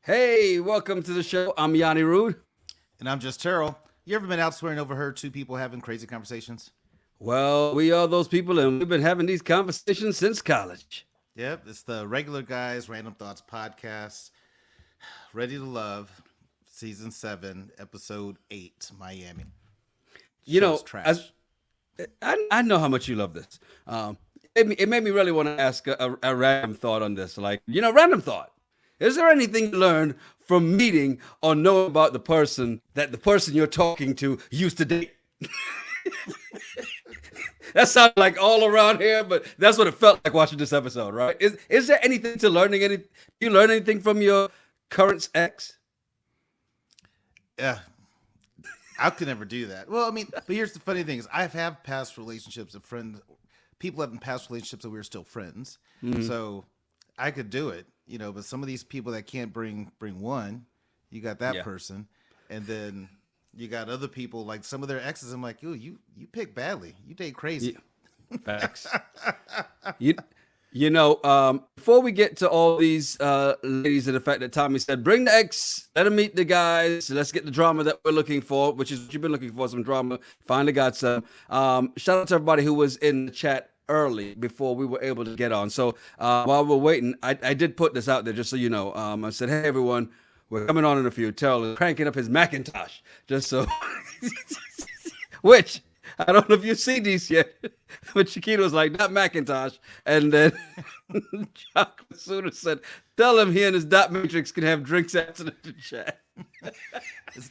Hey, welcome to the show. I'm Yanni Rude. And I'm just Terrell. You ever been out swearing overheard two people having crazy conversations? Well, we are those people, and we've been having these conversations since college. Yep, it's the Regular Guys Random Thoughts podcast. Ready to Love, Season 7, Episode 8, Miami. You Show's know, trash. I know how much you love this. It made me really want to ask a random thought on this. Like, random thought. Is there anything you learned from meeting or knowing about the person that the person you're talking to used to date? That sounds like all around here, but that's what it felt like watching this episode, right? Is there anything to learning? You learn anything from your current ex? Yeah, I could never do that. Well, I mean, but here's the funny thing is I've had past relationships of friends, people have in past relationships that we were still friends. So I could do it, but some of these people that can't bring one, you got that Yeah. person. And then you got other people like some of their exes. I'm like, you pick badly. You date crazy. Facts. Before we get to all these ladies and the fact that Tommy said, bring the ex, let them meet the guys, let's get the drama that we're looking for, which is what you've been looking for, some drama. Finally got some. Shout out to everybody who was in the chat early before we were able to get on. So while we're waiting, I did put this out there just so you know. I said, hey, everyone, we're coming on in a few. Terrell is cranking up his Macintosh, just so. Which, I don't know if you've seen these yet, but Chiquita was like, not Macintosh. And then Chocolate Suda said, tell him he and his dot matrix can have drinks after the chat.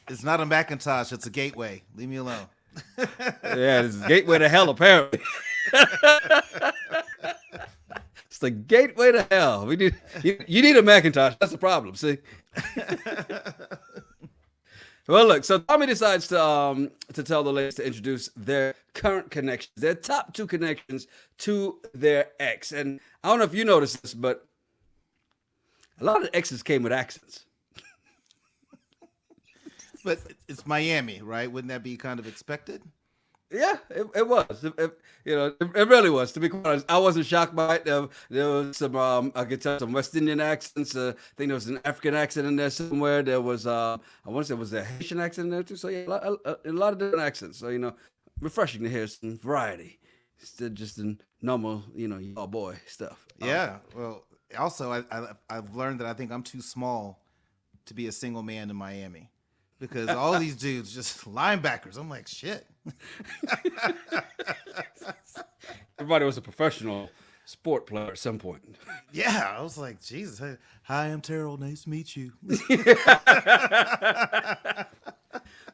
It's not a Macintosh. It's a gateway. Leave me alone. Yeah, it's the gateway to hell, apparently. It's the gateway to hell. You need a Macintosh. That's the problem, see? Well, look, so Tommy decides to tell the ladies to introduce their current connections, their top two connections to their ex. And I don't know if you noticed this, but a lot of exes came with accents. But it's Miami, right? Wouldn't that be kind of expected? Yeah, it was. It really was. To be quite honest, I wasn't shocked by it. There was some, I could tell some West Indian accents. I think there was an African accent in there somewhere. There was, I want to say, was there a Haitian accent in there too? So yeah, a lot of different accents. So refreshing to hear some variety instead of just in normal, y'all boy stuff. Yeah. Well, also, I've learned that I think I'm too small to be a single man in Miami because all these dudes just linebackers. I'm like, shit. Everybody was a professional sport player at some point. Yeah, I was like, Jesus. Hi, I'm Terrell. Nice to meet you.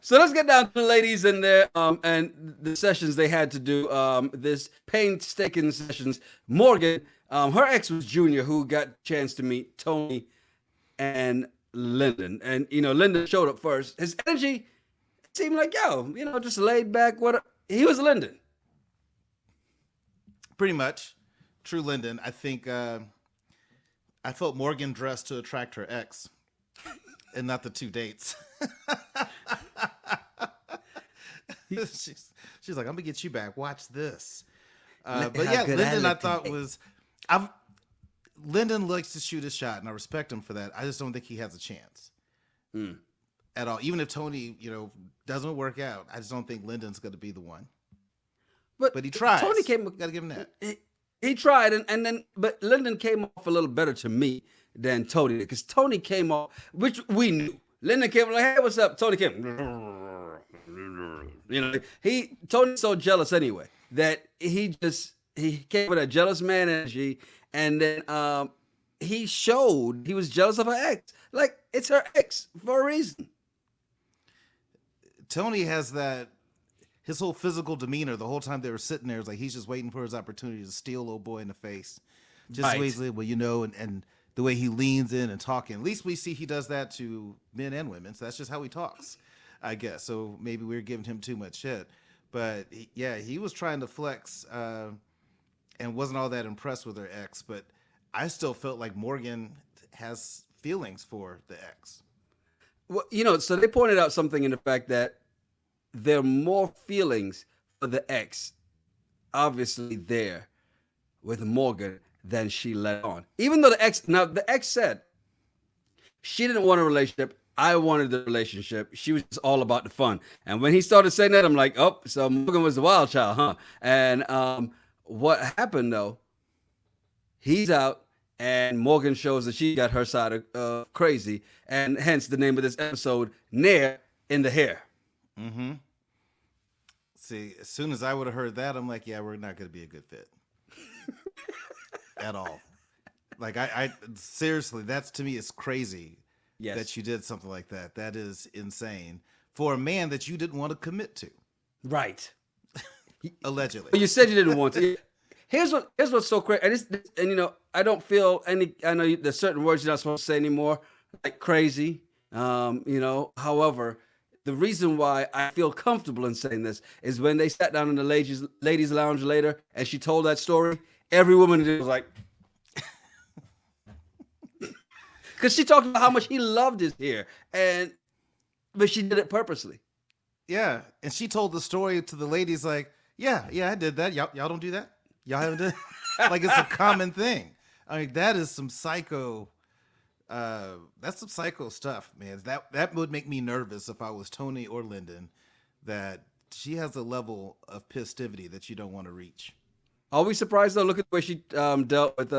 So let's get down to the ladies in there and the sessions they had to do. This painstaking sessions. Morgan, her ex was Junior, who got a chance to meet Tony and Lyndon. And, Lyndon showed up first. His energy seemed like, just laid back. He was Lyndon. Pretty much. True Lyndon. I think I felt Morgan dressed to attract her ex and not the two dates. She's like, I'm going to get you back. Watch this. But yeah, Lyndon I thought was... Lyndon likes to shoot his shot, and I respect him for that. I just don't think he has a chance at all. Even if Tony, doesn't work out, I just don't think Lyndon's going to be the one. But he tries. Tony came. Got to give him that. He tried, but Lyndon came off a little better to me than Tony did, because Tony came off, which we knew. Lyndon came like, hey, what's up? Tony came. Tony's so jealous anyway that he came with a jealous man energy. And then he showed he was jealous of her ex. Like, it's her ex for a reason. Tony has that, his whole physical demeanor the whole time they were sitting there is like he's just waiting for his opportunity to steal old boy in the face. Just right. Weasley, well, and the way he leans in and talking. At least we see he does that to men and women. So that's just how he talks, I guess. So maybe we're giving him too much shit. But he was trying to flex and wasn't all that impressed with her ex, but I still felt like Morgan has feelings for the ex. Well, so they pointed out something in the fact that there are more feelings for the ex, obviously there with Morgan than she let on. Even though the ex said, She didn't want a relationship. I wanted the relationship. She was just all about the fun. And when he started saying that, I'm like, oh, so Morgan was the wild child, huh? And what happened though? He's out, and Morgan shows that she got her side of crazy, and hence the name of this episode, Nair in the hair. Mm-hmm. See, as soon as I would have heard that, I'm like, yeah, we're not going to be a good fit at all. Like, I seriously, that's to me, it's crazy that you did something like that. That is insane for a man that you didn't want to commit to. Right. Allegedly. Well, you said you didn't want to. Here's what's so crazy. And you know, I don't feel any. I know there's certain words you're not supposed to say anymore, like crazy. You know, however, the reason why I feel comfortable in saying this is when they sat down in the ladies lounge later, and she told that story. Every woman was like, because she talked about how much he loved his hair, but she did it purposely. Yeah, and she told the story to the ladies like, yeah, I did that. Y'all don't do that. Y'all haven't done like it's a common thing. I mean, that is some psycho. That's some psycho stuff, man. That would make me nervous if I was Tony or Lyndon. That she has a level of pistivity that you don't want to reach. Are we surprised though? Look at the way she dealt with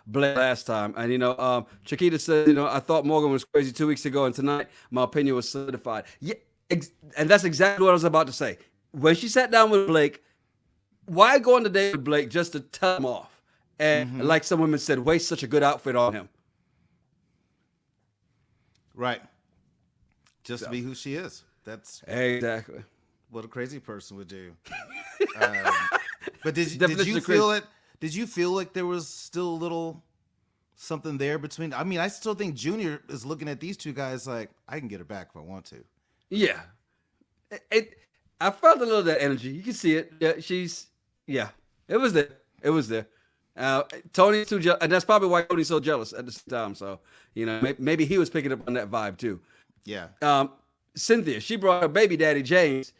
Blake last time. And you know, Chiquita said, you know, I thought Morgan was crazy 2 weeks ago, and tonight my opinion was solidified. Yeah, and that's exactly what I was about to say. When she sat down with Blake, why go on the date with Blake just to tell him off? And like some women said, waste such a good outfit on him. Right. Just to be who she is. That's exactly what a crazy person would do. But did you feel it? Did you feel like there was still a little something there between? I mean, I still think Junior is looking at these two guys like, I can get her back if I want to. Yeah. I felt a little of that energy. You can see it. Yeah, it was there. It was there. Tony's too jealous, and that's probably why Tony's so jealous at the same time. So, you know, maybe he was picking up on that vibe too. Yeah. Cynthia, she brought her baby daddy James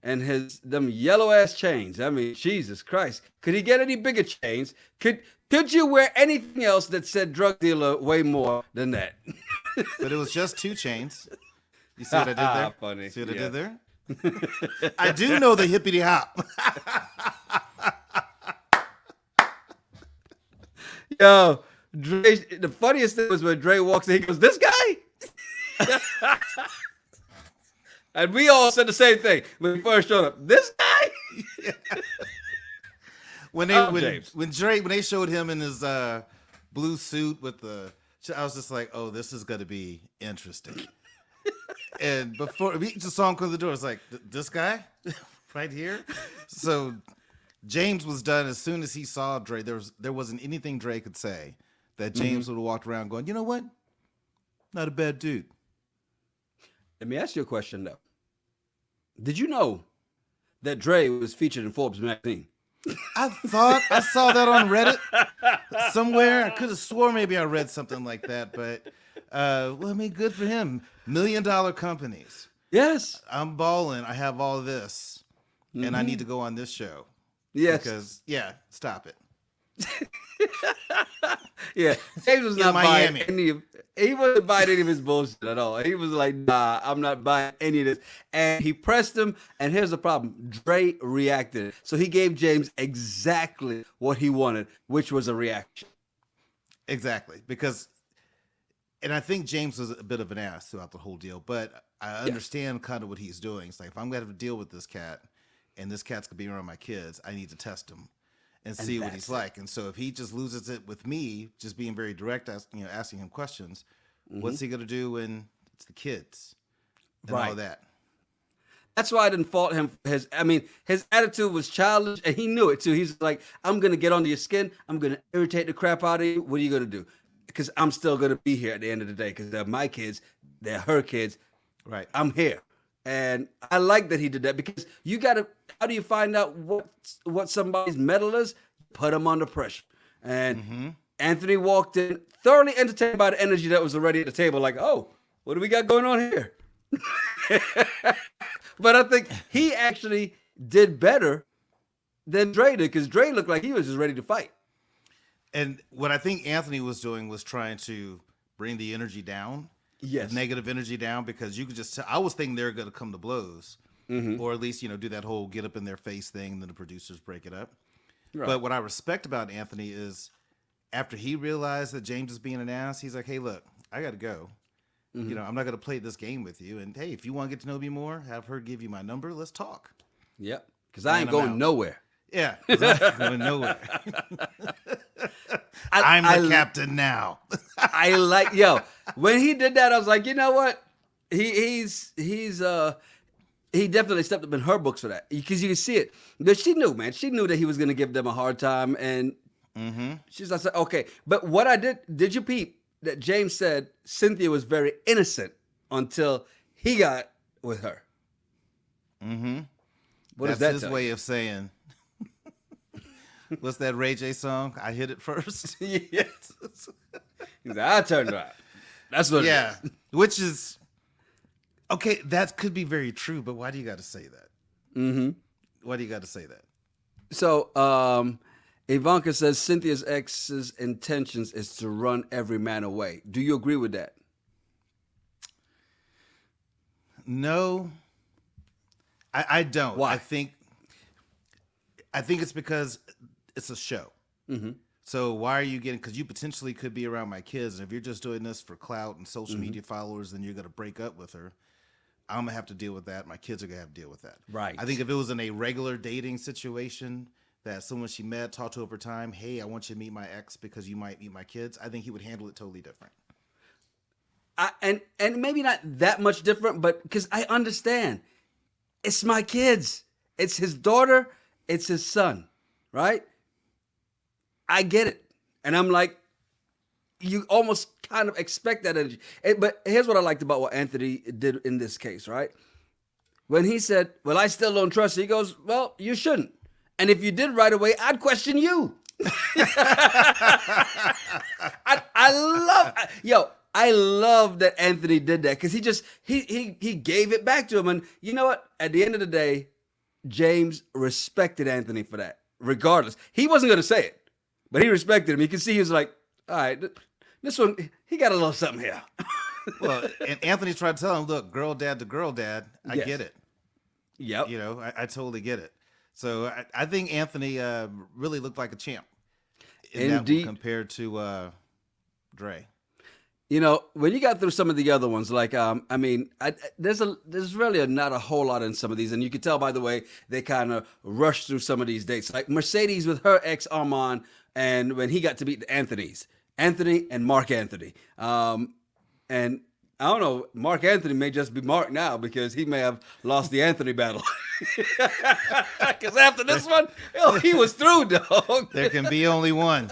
and them yellow ass chains. I mean, Jesus Christ. Could he get any bigger chains? Could you wear anything else that said drug dealer way more than that? But it was just 2 chains. You see what I did there? Funny. See what I did there? I do know the hippity hop. Yo, Dre, the funniest thing was when Dre walks in, he goes, "This guy?" And we all said the same thing when he first showed up. This guy? When they showed him in his blue suit with I was just like, oh, this is gonna be interesting. And before we just saw him come to the door, it's like, this guy right here. So James was done as soon as he saw Dre. There wasn't anything Dre could say that James would have walked around going, you know what? Not a bad dude. Let me ask you a question though. Did you know that Dre was featured in Forbes magazine? I thought I saw that on Reddit somewhere. I could have swore maybe I read something like that, but well, I mean, good for him. $1 million companies. Yes. I'm balling. I have all this, and I need to go on this show. Yes. Because, stop it. Yeah, James was not buying Miami. he wasn't buying any of his bullshit at all. He was like, nah, I'm not buying any of this. And he pressed him, and here's the problem. Dre reacted. So he gave James exactly what he wanted, which was a reaction. Exactly. And I think James was a bit of an ass throughout the whole deal, but I understand kind of what he's doing. It's like, if I'm going to have to deal with this cat, and this cat's going to be around my kids, I need to test him and see what he's like. And so if he just loses it with me, just being very direct, asking him questions, what's he going to do when it's the kids and all that? That's why I didn't fault him. His attitude was childish, and he knew it too. He's like, I'm going to get under your skin. I'm going to irritate the crap out of you. What are you going to do? Because I'm still going to be here at the end of the day because they're my kids. They're her kids. Right. I'm here. And I like that he did that because how do you find out what somebody's mettle is? Put them under pressure. And Anthony walked in thoroughly entertained by the energy that was already at the table. Like, oh, what do we got going on here? But I think he actually did better than Dre did because Dre looked like he was just ready to fight. And what I think Anthony was doing was trying to bring the energy down. Yes. negative energy down, because you could just tell. I was thinking they were going to come to blows, or at least do that whole get up in their face thing, and then the producers break it up. Right. But what I respect about Anthony is after he realized that James is being an ass, he's like, hey, look, I got to go. I'm not going to play this game with you. And hey, if you want to get to know me more, have her give you my number. Let's talk. Yep. Because I ain't going nowhere. Yeah. 'Cause I ain't going nowhere. I'm the captain now. I like, when he did that, I was like, you know what? He definitely stepped up in her books for that, because you can see it. But she knew, man. She knew that he was going to give them a hard time, and she's like, okay. But what I did you peep that James said Cynthia was very innocent until he got with her? Mm-hmm. What That's does that his tell way you? of saying. What's that Ray J song? I hit it first. Yes. He's like, I turned around. That's what. Yeah, it is. which is okay. That could be very true, but why do you got to say that? Mm-hmm. Why do you got to say that? So, Ivanka says Cynthia's ex's intentions is to run every man away. Do you agree with that? No, I don't. Why? I think it's because it's a show. Mm-hmm. So why are you getting? Because you potentially could be around my kids, and if you're just doing this for clout and social media followers, then you're gonna break up with her. I'm gonna have to deal with that. My kids are gonna have to deal with that. Right. I think if it was in a regular dating situation, that someone she met, talked to over time, hey, I want you to meet my ex because you might meet my kids, I think he would handle it totally different. And maybe not that much different, but because I understand, it's my kids, it's his daughter, it's his son, right? I get it, and I'm like, you almost kind of expect that energy. But here's what I liked about what Anthony did in this case, right? When he said, "Well, I still don't trust you," he goes, "Well, you shouldn't. And if you did right away, I'd question you." I love that Anthony did that, because he gave it back to him. And you know what? At the end of the day, James respected Anthony for that. Regardless, he wasn't going to say it, but he respected him. You can see he was like, all right, this one, he got a little something here. Well, and Anthony tried to tell him, look, girl dad to girl dad, I Yes. get it. Yep. I totally get it. So I think Anthony really looked like a champ in that one compared to Dre. When you got through some of the other ones, like, there's really not a whole lot in some of these. And you can tell by the way they kind of rushed through some of these dates. Like Mercedes with her ex Armand, and when he got to meet the Anthony and Mark Anthony. And I don't know, Mark Anthony may just be Mark now, because he may have lost the Anthony battle. Because after this one, he was through, dog. There can be only one.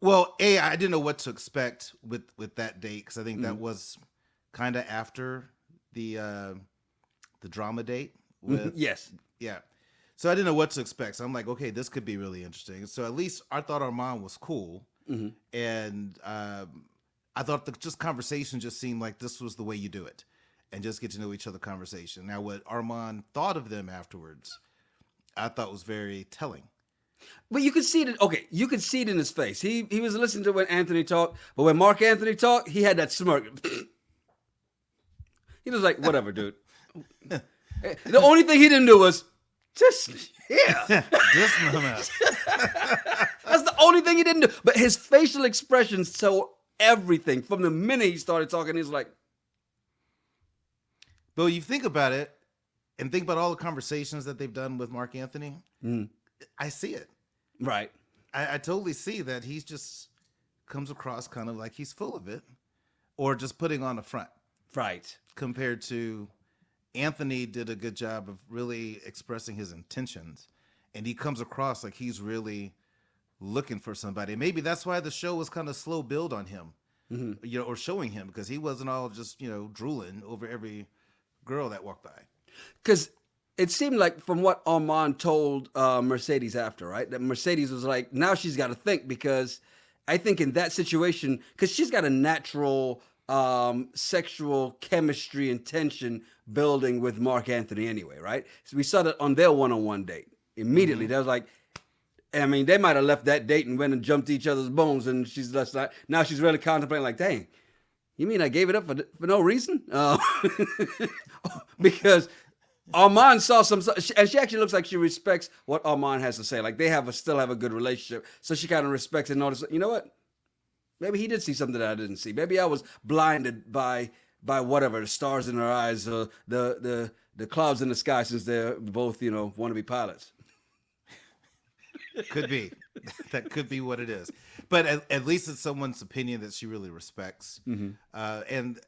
Well, I didn't know what to expect with that date, because I think that was kind of after the drama date. Yes. Yeah. So I didn't know what to expect. So I'm like, okay, this could be really interesting. So at least I thought Armand was cool. And I thought the conversation just seemed like this was the way you do it, and just get to know each other conversation. Now, what Armand thought of them afterwards, I thought was very telling. But you could see it. Okay, you could see it in his face. He was listening to when Anthony talked, but when Mark Anthony talked, he had that smirk. He was like, "Whatever, dude." The only thing he didn't do was just This moment. That's the only thing he didn't do. But his facial expressions told everything from the minute he started talking. He's like, but you think about it, and think about all the conversations that they've done with Mark Anthony. I see it. right. I totally see that he's just comes across kind of like he's full of it, or just putting on a front. Right. Compared to Anthony did a good job of really expressing his intentions, and he comes across like he's really looking for somebody. Maybe that's why the show was kind of slow build on him, or showing him, because he wasn't all just drooling over every girl that walked by. Because it seemed like from what Armand told Mercedes after, right, that Mercedes was like, now she's got to think, because I think in that situation, because she's got a natural sexual chemistry and tension building with Mark Anthony anyway, right? So we saw that on their one-on-one date. Immediately, they was like, I mean, they might have left that date and went and jumped each other's bones, and she's just like, now she's really contemplating, like, dang, you mean I gave it up for no reason? Because Armand saw some, and she actually looks like she respects what Armand has to say. Like they still have a good relationship, so she kind of respects and notices. You know what? Maybe he did see something that I didn't see. Maybe I was blinded by whatever, the stars in her eyes, or the clouds in the sky, since they're both wannabe pilots. Could be. That could be what it is. But at least it's someone's opinion that she really respects. Mm-hmm. And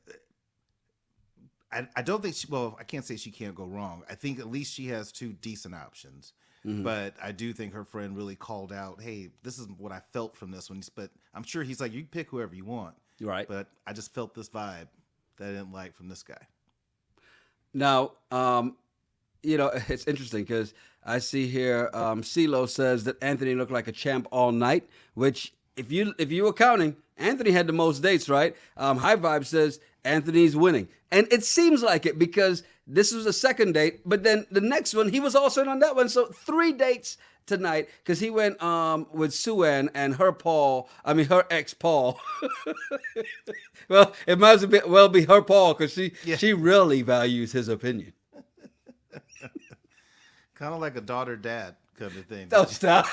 I don't think I can't say she can't go wrong. I think at least she has two decent options. Mm-hmm. But I do think her friend really called out, hey, this is what I felt from this one. But I'm sure he's like, you can pick whoever you want. Right. But I just felt this vibe that I didn't like from this guy. Now, it's interesting because I see here CeeLo says that Anthony looked like a champ all night, which if you were counting, Anthony had the most dates, right? High Vibe says Anthony's winning. And it seems like it because this was the second date, but then the next one, he was also in on that one. So 3 dates tonight because he went with Suan and her ex Paul. Well, it might as well be her Paul because she really values his opinion. Kind of like a daughter-dad kind of thing. Don't stop.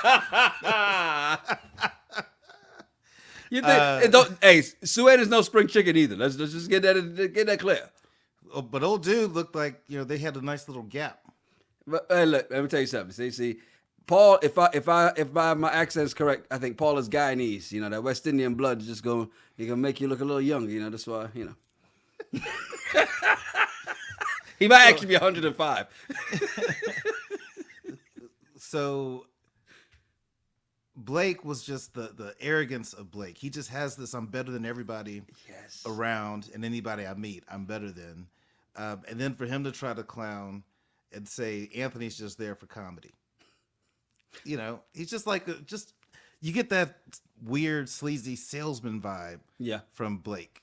You think? Hey, Suan is no spring chicken either. Let's just get that clear. Oh, but old dude looked like they had a nice little gap. But look, let me tell you something. See, Paul. If my accent is correct, I think Paul is Guyanese. That West Indian blood is just gonna make you look a little younger. That's why. He might actually be 105. So Blake was just the arrogance of Blake. He just has this, I'm better than everybody around, and anybody I meet, I'm better than. And then for him to try to clown and say Anthony's just there for comedy. He's just like, you get that weird, sleazy salesman vibe from Blake,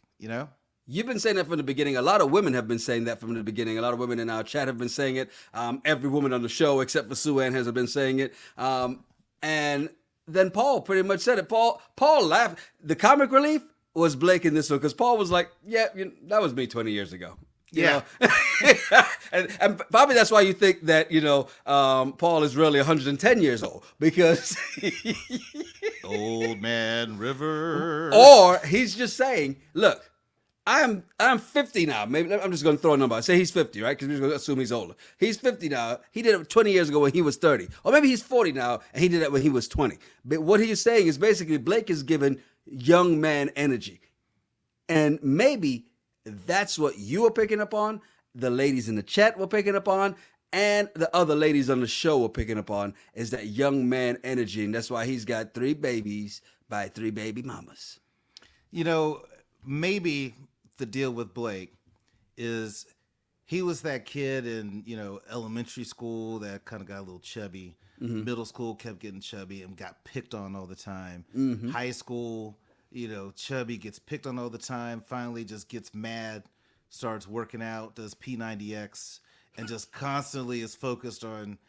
You've been saying that from the beginning. A lot of women have been saying that from the beginning. A lot of women in our chat have been saying it. Every woman on the show, except for Suan, has been saying it. And then Paul pretty much said it. Paul laughed. The comic relief was Blake in this one because Paul was like, yeah, that was me 20 years ago. And probably that's why you think that, Paul is really 110 years old because Old Man River. Or he's just saying, look, I'm 50 now. Maybe I'm just going to throw a number. Say he's 50, right? Because we're going to assume he's older. He's 50 now. He did it 20 years ago when he was 30. Or maybe he's 40 now and he did it when he was 20. But what he's saying is basically Blake is given young man energy. And maybe that's what you were picking up on, the ladies in the chat were picking up on, and the other ladies on the show were picking up on, is that young man energy. And that's why he's got 3 babies by 3 baby mamas. Maybe the deal with Blake is he was that kid in, elementary school that kind of got a little chubby. Mm-hmm. Middle school kept getting chubby and got picked on all the time. Mm-hmm. High school, chubby, gets picked on all the time, finally just gets mad, starts working out, does P90X, and just constantly is focused on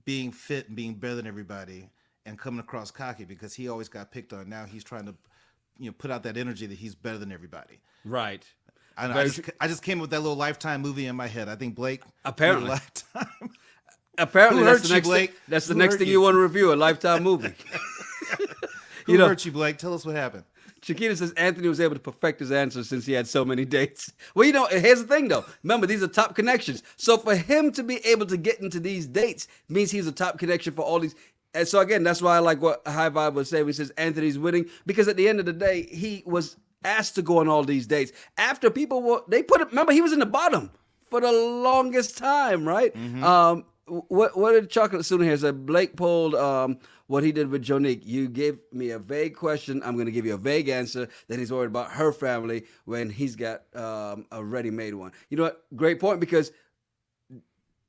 being fit and being better than everybody and coming across cocky because he always got picked on. Now he's trying to put out that energy that he's better than everybody. Right. I just came up with that little Lifetime movie in my head. I think Blake. Apparently. Lifetime. Apparently, Who that's hurt the you, next Blake? thing. That's the Who next hurt thing you? you want to review, a Lifetime movie. Who hurt you, Blake? Tell us what happened. Chiquita says Anthony was able to perfect his answers since he had so many dates. Well, here's the thing, though. Remember, these are top connections. So for him to be able to get into these dates means he's a top connection for all these. And so, again, that's why I like what High Vibe was saying when he says Anthony's winning. Because at the end of the day, he was asked to go on all these dates. After people remember, he was in the bottom for the longest time, right? Mm-hmm. What did Chocolate Student here say? Blake pulled what he did with Jonique. You gave me a vague question. I'm going to give you a vague answer. Then he's worried about her family when he's got a ready-made one. You know what? Great point, because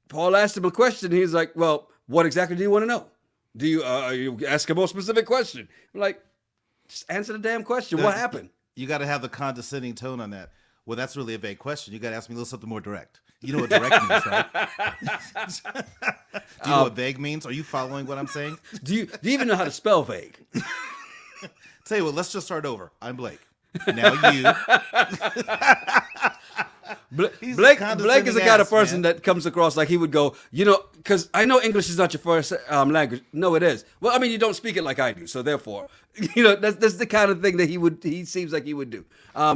Paul asked him a question. He's like, well, what exactly do you want to know? Do you ask a more specific question? I'm like, just answer the damn question. What happened? You got to have the condescending tone on that. Well, that's really a vague question. You got to ask me a little something more direct. You know what direct means, right? Do you know what vague means? Are you following what I'm saying? Do you even know how to spell vague? Tell you what, let's just start over. I'm Blake. Now you. Blake is the kind of person that comes across like he would go, because I know English is not your first language. No, it is. Well, I mean, you don't speak it like I do, so therefore, that's the kind of thing that he seems like he would do.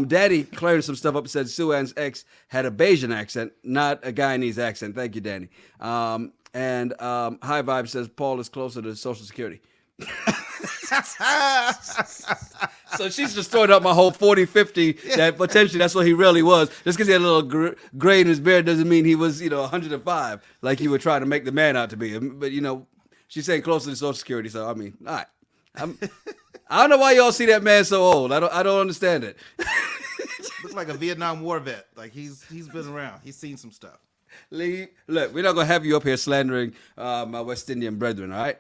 Daddy cleared some stuff up and said Suan's ex had a Bayesian accent, not a Guyanese accent. Thank you, Danny. And High Vibe says Paul is closer to Social Security. So she's just throwing up my whole 40-50 that potentially that's what he really was. Just because he had a little gray in his beard doesn't mean he was 105 like you were trying to make the man out to be. But she's saying closer to Social Security. So I mean, all right. I don't know why y'all see that man so old. I don't understand it. Looks like a Vietnam War vet. Like he's been around. He's seen some stuff. Lee, look, we're not gonna have you up here slandering my West Indian brethren. All right.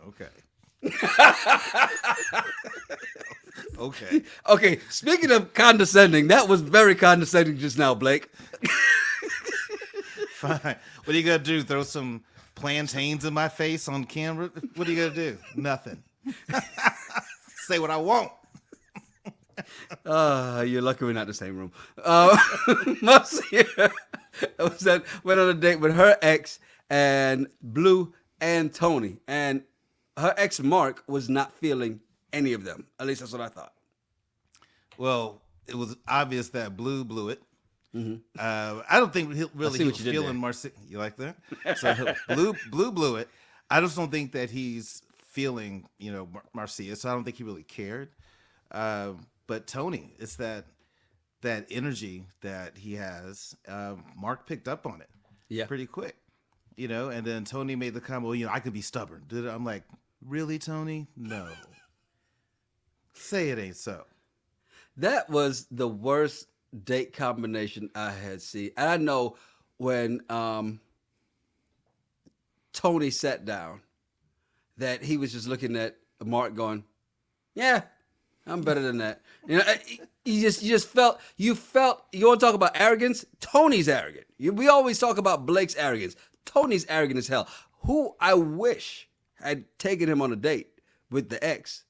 Okay. Okay. Speaking of condescending, that was very condescending just now, Blake. Fine. What are you gonna do? Throw some plantains in my face on camera? What are you gonna do? Nothing. Say what I want. You're lucky we're not in the same room. Marcia went on a date with her ex and Blue and Tony, and her ex Mark was not feeling any of them. At least that's what I thought. Well, it was obvious that Blue blew it. Mm-hmm. I don't think he was feeling Marcia. You like that? So Blue blew it. I just don't think that he's feeling, Marcia. So I don't think he really cared. But Tony, it's that energy that he has. Mark picked up on it, pretty quick, And then Tony made the comment, "Well, I could be stubborn." I'm like, really, Tony? No. Say it ain't so. That was the worst date combination I had seen. And I know when Tony sat down that he was just looking at Mark going, yeah, I'm better than that. You just felt, you want to talk about arrogance? Tony's arrogant. We always talk about Blake's arrogance. Tony's arrogant as hell. Who I wish had taken him on a date with the ex.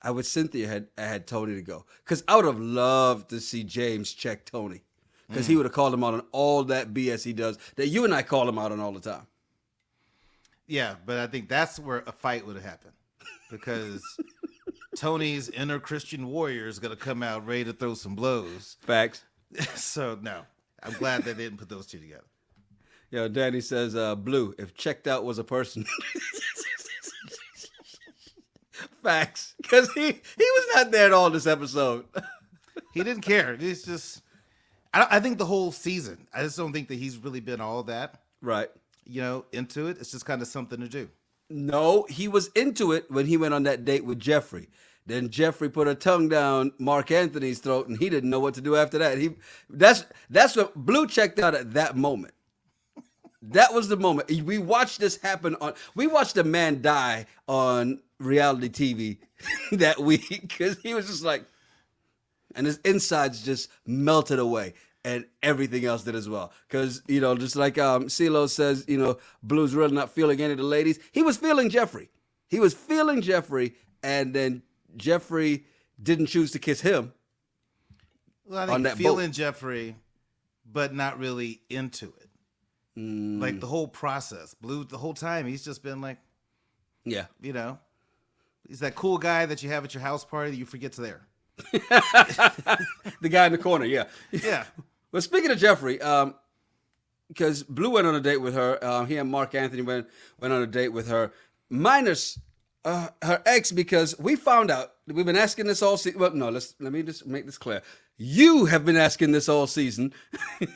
I wish Cynthia had Tony to go. Because I would have loved to see James check Tony. Because he would have called him out on all that BS he does that you and I call him out on all the time. Yeah, but I think that's where a fight would have happened. Because Tony's inner Christian warrior is going to come out ready to throw some blows. Facts. So, no. I'm glad they didn't put those two together. Danny says, Blue, if checked out was a person. Facts. Because he was not there at all this episode. He didn't care. He's just, I think the whole season, I just don't think that he's really been all that. Right. Into it. It's just kind of something to do. No, he was into it when he went on that date with Jeffrey. Then Jeffrey put a tongue down Mark Anthony's throat, and he didn't know what to do after that. That's what Blue checked out at that moment. That was the moment. We watched this happen we watched a man die on reality TV that week because he was just like, and his insides just melted away and everything else did as well. Because, just like CeeLo says, Blue's really not feeling any of the ladies. He was feeling Jeffrey. And then Jeffrey didn't choose to kiss him. Well, I think feeling Jeffrey, but not really into it. Like the whole process. Blue, the whole time, he's just been like, yeah. He's that cool guy that you have at your house party that you forget's there. The guy in the corner, yeah. Yeah. Well, speaking of Jeffrey, because Blue went on a date with her, he and Mark Anthony went on a date with her, minus her ex, because we found out, we've been asking this all season. Well, no, let me just make this clear. You have been asking this all season.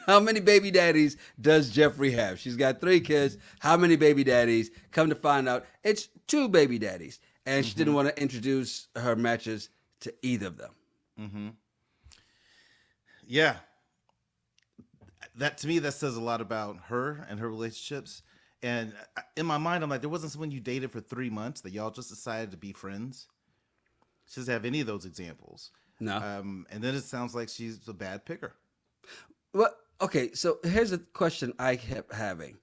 How many baby daddies does Jeffrey have? She's got 3 kids. How many baby daddies? Come to find out, it's 2 baby daddies. And she didn't want to introduce her matches to either of them. Mm-hmm. Yeah. To me, that says a lot about her and her relationships. And in my mind, I'm like, there wasn't someone you dated for 3 months that y'all just decided to be friends. She doesn't have any of those examples. No. And then it sounds like she's a bad picker. Well, okay, so here's a question I kept having.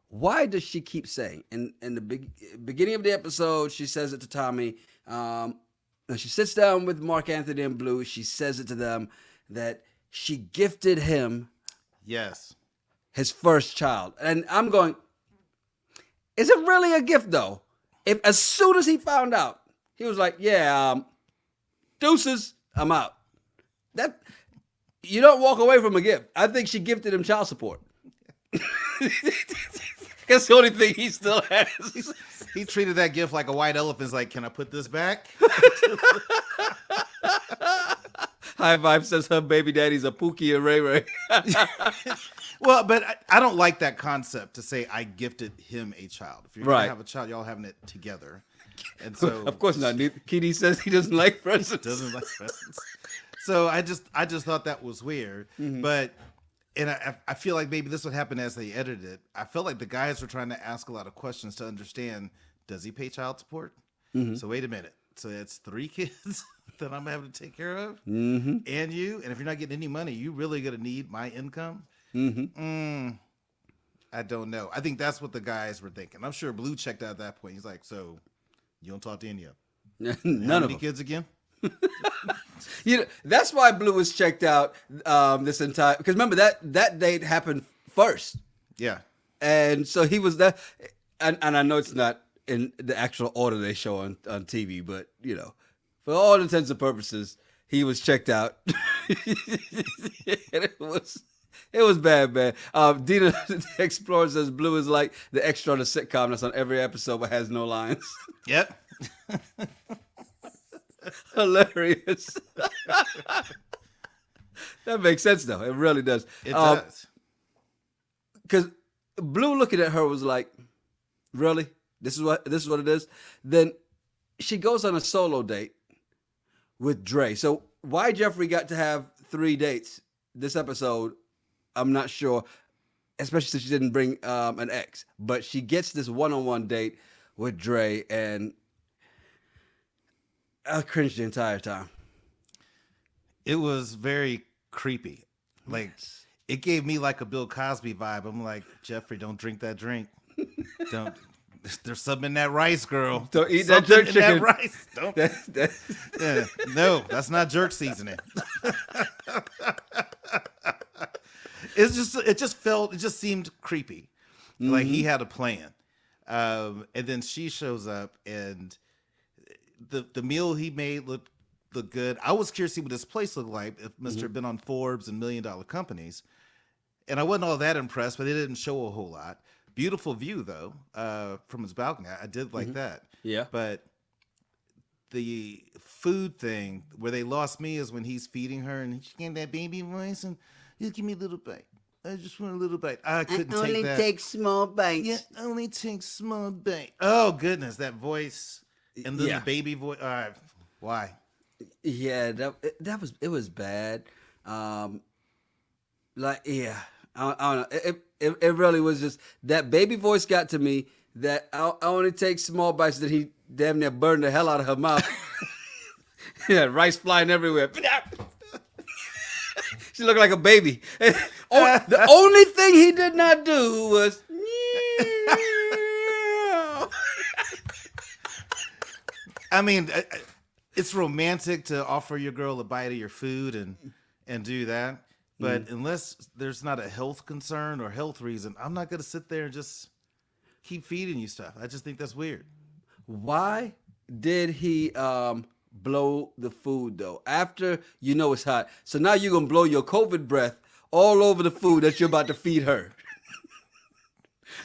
why does she keep saying in the beginning of the episode, she says it to Tommy, and she sits down with Mark Anthony and Blue, she says it to them that she gifted him his first child. And I'm going, is it really a gift though? If as soon as he found out, he was like, yeah, deuces, I'm out. That you don't walk away from a gift. I think she gifted him child support. That's the only thing he still has. He treated that gift like a white elephant. He's like, can I put this back? High Five says her baby daddy's a Pookie and Ray Ray. Well, but I don't like that concept to say I gifted him a child. If you're going to have a child, y'all having it together. And so, of course not. Kitty says he doesn't like presents. Doesn't like presents. So I just thought that was weird. Mm-hmm. But and I feel like maybe this would happen as they edited it. I felt like the guys were trying to ask a lot of questions to understand, does he pay child support? Mm-hmm. So wait a minute. So that's 3 kids that I'm having to take care of? Mm-hmm. And you? And if you're not getting any money, you really going to need my income? Mm-hmm. I don't know. I think that's what the guys were thinking. I'm sure Blue checked out at that point. He's like, so you don't talk to any of them? None of them. Kids again? That's why Blue was checked out this entire, because remember that date happened first. Yeah. And so he was there, and I know it's not in the actual order they show on TV, but for all intents and purposes, he was checked out. And it was bad, man. Dina the Explorer says Blue is like the extra on a sitcom that's on every episode but has no lines. Yep. Hilarious. That makes sense, though. It really does. It does. Because Blue looking at her was like, really? This is what it is? Then she goes on a solo date with Dre. So why Jeffrey got to have 3 dates this episode, I'm not sure, especially since she didn't bring an ex. But she gets this one-on-one date with Dre, and I cringed the entire time. It was very creepy. Like, it gave me like a Bill Cosby vibe. I'm like, Jeffrey, don't drink that drink. Don't. There's something in that rice, girl. Don't eat that jerk chicken. That rice. Don't. Yeah, no, that's not jerk seasoning. It just seemed creepy. Mm-hmm. Like he had a plan. And then she shows up, and the meal he made looked good. I was curious to see what this place looked like if Mr. had been on Forbes and $1 Million companies. And I wasn't all that impressed, but it didn't show a whole lot. Beautiful view, though, from his balcony. I did like that. Yeah. But the food thing where they lost me is when he's feeding her and she gave that baby voice and you give me a little bite. I just want a little bite. I couldn't take that. Only take small bites. Yeah, only take small bite. Oh, goodness, that voice. And then the baby voice. Why? Yeah, it was bad. I don't know. It really was just that baby voice got to me. That I only take small bites. That he damn near burned the hell out of her mouth. Yeah, rice flying everywhere. She looked like a baby. The only thing he did not do was. I mean, it's romantic to offer your girl a bite of your food and do that. But unless there's not a health concern or health reason, I'm not going to sit there and just keep feeding you stuff. I just think that's weird. Why did he blow the food, though? After it's hot. So now you're going to blow your COVID breath all over the food that you're about to feed her.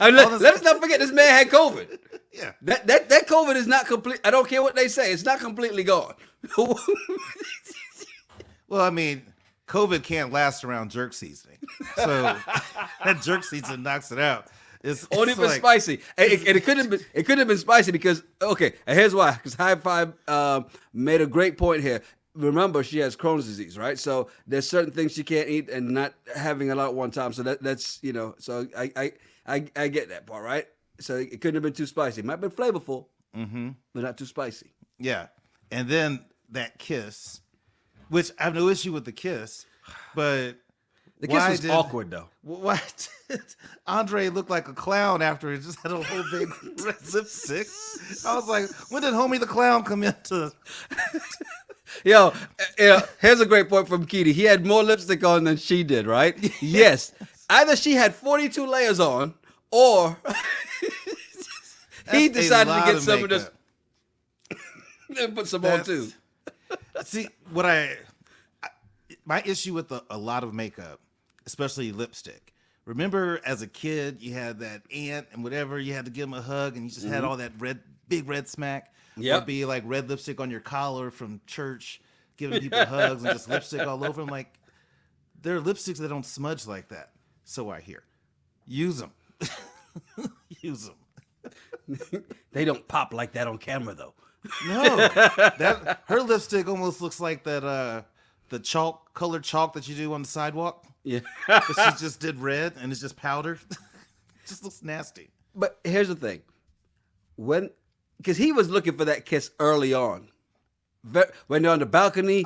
I mean, let's not forget this man had COVID. Yeah. That COVID is not complete. I don't care what they say. It's not completely gone. Well, I mean, COVID can't last around jerk seasoning. So that jerk seasoning knocks it out. It's only for spicy. And it couldn't have been spicy because, okay, and here's why. Because High Five made a great point here. Remember, she has Crohn's disease, right? So there's certain things she can't eat and not having a lot at one time. So that's so I get that part, right? So it couldn't have been too spicy. It might have been flavorful, but not too spicy. Yeah. And then that kiss, which I have no issue with the kiss, but The kiss was awkward, though. Why did Andre look like a clown after he just had a whole big red lipstick? I was like, when did Homie the Clown come into? Yo, here's a great point from Keedy. He had more lipstick on than she did, right? Yes. Either she had 42 layers on, or he decided to get some of this and put some on too. See, my issue with a lot of makeup, especially lipstick. Remember, as a kid, you had that aunt and whatever. You had to give him a hug, and you just had all that big red smack. Yeah, or be like red lipstick on your collar from church, giving people hugs and just lipstick all over them. Like, there are lipsticks that don't smudge like that. So I hear, use them, use them. They don't pop like that on camera, though. No, her lipstick almost looks like that the colored chalk that you do on the sidewalk. Yeah, but she just did red and it's just powder. It just looks nasty. But here's the thing, because he was looking for that kiss early on. When they're on the balcony.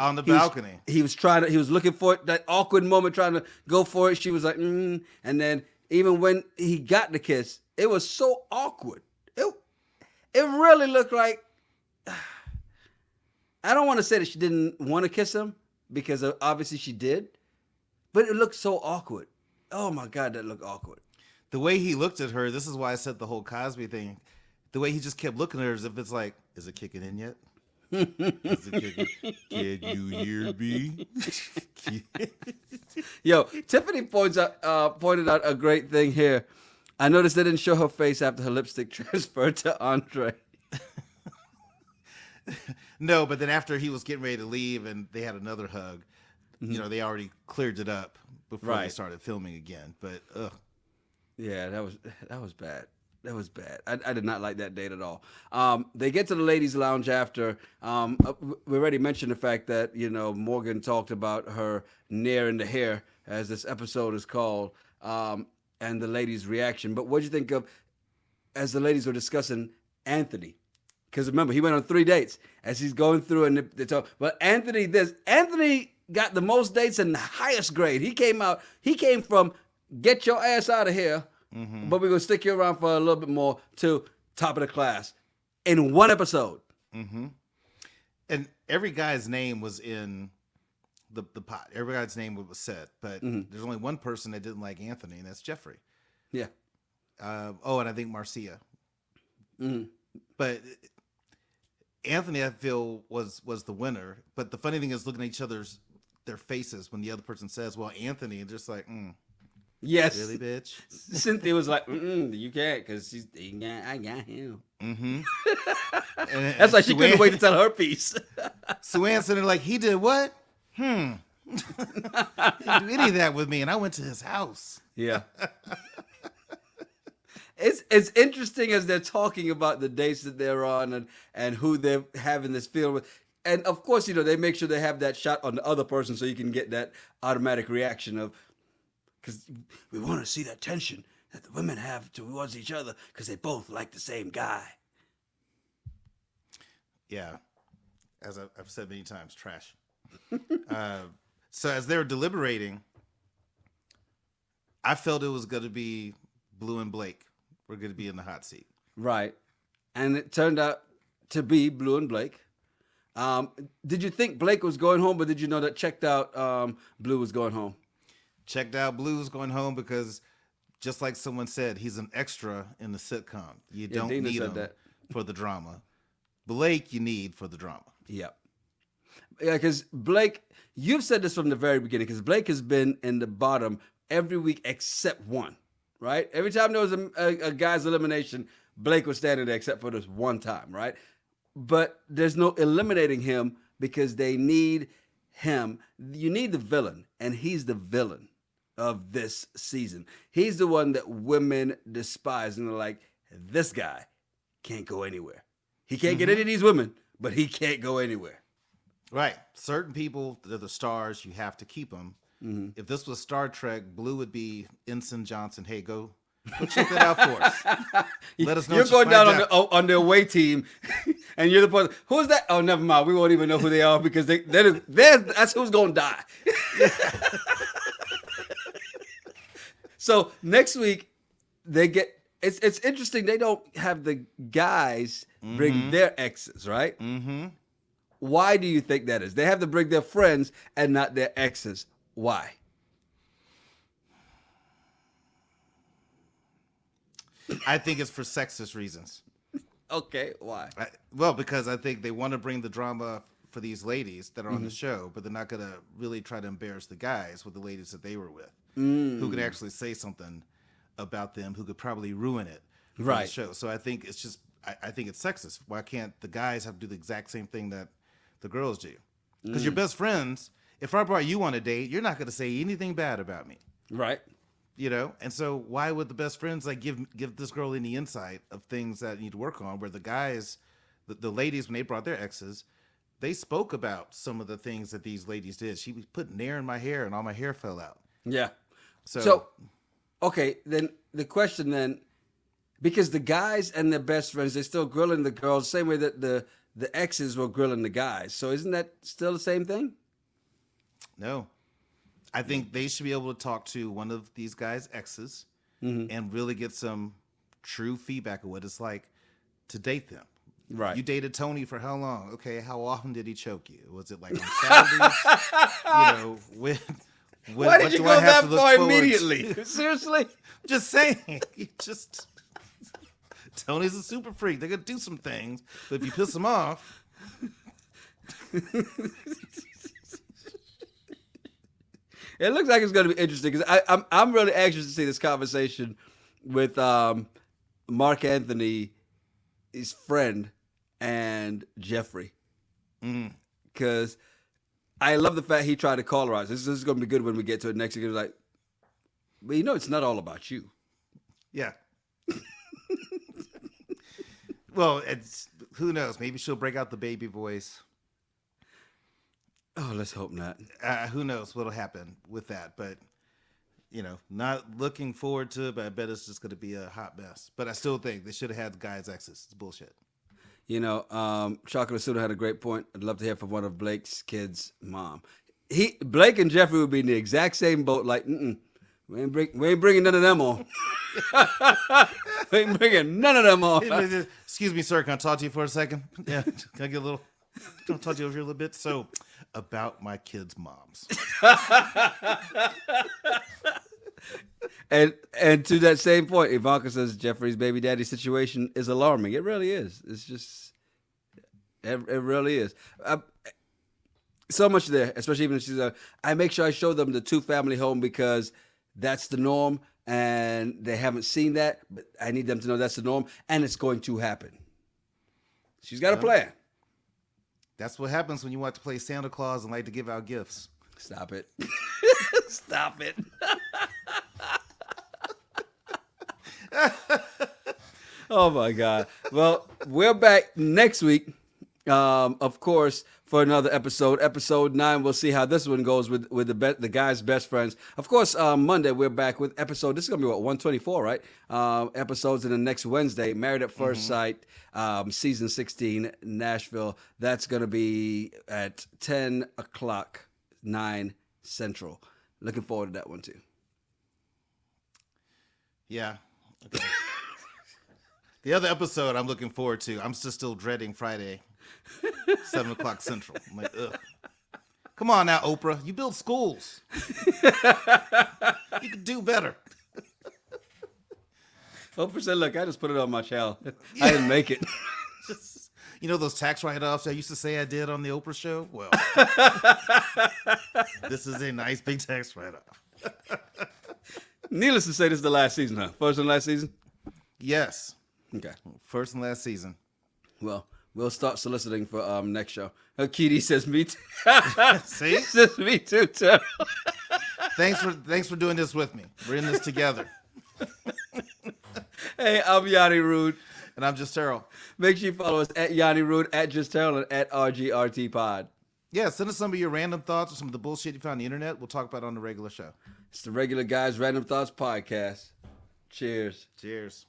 He was looking for it, that awkward moment, trying to go for it. She was like, And then even when he got the kiss, it was so awkward. It really looked like, I don't want to say that she didn't want to kiss him, because obviously she did, but it looked so awkward. Oh my God, that looked awkward. The way he looked at her, this is why I said the whole Cosby thing. The way he just kept looking at her as if it's like, is it kicking in yet? Is it kicking? Can you hear me? Yo, Tiffany pointed out a great thing here. I noticed they didn't show her face after her lipstick transferred to Andre. No, but then after he was getting ready to leave and they had another hug, they already cleared it up before they started filming again. But yeah, that was bad. That was bad. I did not like that date at all. They get to the ladies' lounge after. We already mentioned the fact that, Morgan talked about her Nair in the hair, as this episode is called, and the ladies' reaction. But what did you think of, as the ladies were discussing Anthony? Because remember, he went on 3 dates. As he's going through and they talk. But Anthony got the most dates and the highest grade. He came from get your ass out of here, but we're going to stick you around for a little bit more, to top of the class in one episode. Mm-hmm. And every guy's name was in the pot. Every guy's name was said. But there's only one person that didn't like Anthony, and that's Jeffrey. Yeah. And I think Marcia. Mm-hmm. But Anthony, I feel, was the winner. But the funny thing is looking at their faces when the other person says, well, Anthony, and just like, yes. Really, bitch? Cynthia was like, you can't, because I got him. Mm-hmm. That's why she couldn't wait to tell her piece. Suan said, like, he did what? He didn't do any of that with me, and I went to his house. Yeah. It's interesting as they're talking about the dates that they're on and who they're having this feel with. And of course, they make sure they have that shot on the other person so you can get that automatic reaction of, because we want to see that tension that the women have towards each other because they both like the same guy. Yeah. As I've said many times, trash. So as they were deliberating, I felt it was going to be Blue and Blake. We're going to be in the hot seat. Right. And it turned out to be Blue and Blake. Did you think Blake was going home, or did you know that checked out Blue was going home? Checked out Blue was going home because, just like someone said, he's an extra in the sitcom. You don't need him for the drama. Blake, you need for the drama. Yep. Yeah, because Blake, you've said this from the very beginning, because Blake has been in the bottom every week except one. Right? Every time there was a guy's elimination, Blake was standing there except for this one time, right? But there's no eliminating him because they need him. You need the villain, and he's the villain of this season. He's the one that women despise, and they're like, this guy can't go anywhere. He can't get any of these women, but he can't go anywhere. Right. Certain people, they're the stars. You have to keep them. If this was Star Trek, Blue would be Ensign Johnson. Hey, go check that out for us. Let us know. You're going down on the away team, and you're the person. Who's that? Oh, never mind. We won't even know who they are because that's who's going to die. So next week they get. It's interesting. They don't have the guys bring their exes, right? Mm-hmm. Why do you think that is? They have to bring their friends and not their exes. Why? I think it's for sexist reasons. Okay, why? Well, because I think they want to bring the drama for these ladies that are on the show, but they're not going to really try to embarrass the guys with the ladies that they were with, who could actually say something about them, who could probably ruin it for the show. So I think it's just, I think it's sexist. Why can't the guys have to do the exact same thing that the girls do? Because your best friends, if I brought you on a date, you're not going to say anything bad about me. Right. You know, and so why would the best friends like give this girl any insight of things that need to work on? Where the guys, the ladies, when they brought their exes, they spoke about some of the things that these ladies did. She put Nair in my hair, and all my hair fell out. Yeah. So okay, then the question then, because the guys and their best friends, they're still grilling the girls, same way that the exes were grilling the guys. So isn't that still the same thing? No. I think they should be able to talk to one of these guys' exes and really get some true feedback of what it's like to date them. Right. You dated Tony for how long? Okay, how often did he choke you? Was it like on Saturdays? You know, why did you go that far immediately? Seriously? Just saying. Tony's a super freak. They're going to do some things, but if you piss them off... It looks like it's going to be interesting because I'm really anxious to see this conversation with Mark Anthony, his friend, and Jeffrey. Because I love the fact he tried to call her out. This is going to be good when we get to it next week. He was like, but you know, it's not all about you. Yeah. Well, who knows? Maybe she'll break out the baby voice. Oh, let's hope not. Who knows what'll happen with that? But, you know, not looking forward to it, but I bet it's just going to be a hot mess. But I still think they should have had the guy's exes. It's bullshit. You know, Chocolate Suda had a great point. I'd love to hear from one of Blake's kids' mom. Blake and Jeffrey would be in the exact same boat. Like, we ain't bringing none of them on. We ain't bringing none of them on. Excuse me, sir. Can I talk to you for a second? Yeah. Can I get a little? Can I talk to you over here a little bit? So, about my kids' moms. And to that same point, Ivanka says Jeffrey's baby daddy situation is alarming. It really is. It's just, it really is. So much there, especially even if she's I make sure I show them the two-family home because that's the norm and they haven't seen that, but I need them to know that's the norm and it's going to happen. She's got a plan. That's what happens when you want to play Santa Claus and like to give out gifts. Stop it. Stop it. Oh, my God. Well, we're back next week, of course, for another episode. Episode 9, we'll see how this one goes with the guys' best friends. Of course, Monday, we're back with episode, this is going to be, 124, right? Episodes in the next Wednesday, Married at First Sight, season 16, Nashville. That's going to be at 10 o'clock, 9 Central. Looking forward to that one, too. Yeah. Okay. The other episode I'm looking forward to, I'm still dreading Friday, 7 o'clock Central. I'm like, ugh. Come on now, Oprah. You build schools. You could do better. Oprah said, look, I just put it on my shell. I didn't make it. Just, you know those tax write-offs I used to say I did on the Oprah show? Well, this is a nice big tax write-off. Needless to say, this is the last season, huh? First and last season? Yes. Okay. First and last season. Well, we'll start soliciting for next show. Kitty says me too. See? She says me too, too. Thanks for doing this with me. We're in this together. Hey, I'm Yanni Rude. And I'm Just Terrell. Make sure you follow us at Yanni Rude, at Just Terrell, and at RGRTPod. Yeah, send us some of your random thoughts or some of the bullshit you found on the internet. We'll talk about it on the regular show. It's the Regular Guys Random Thoughts Podcast. Cheers. Cheers.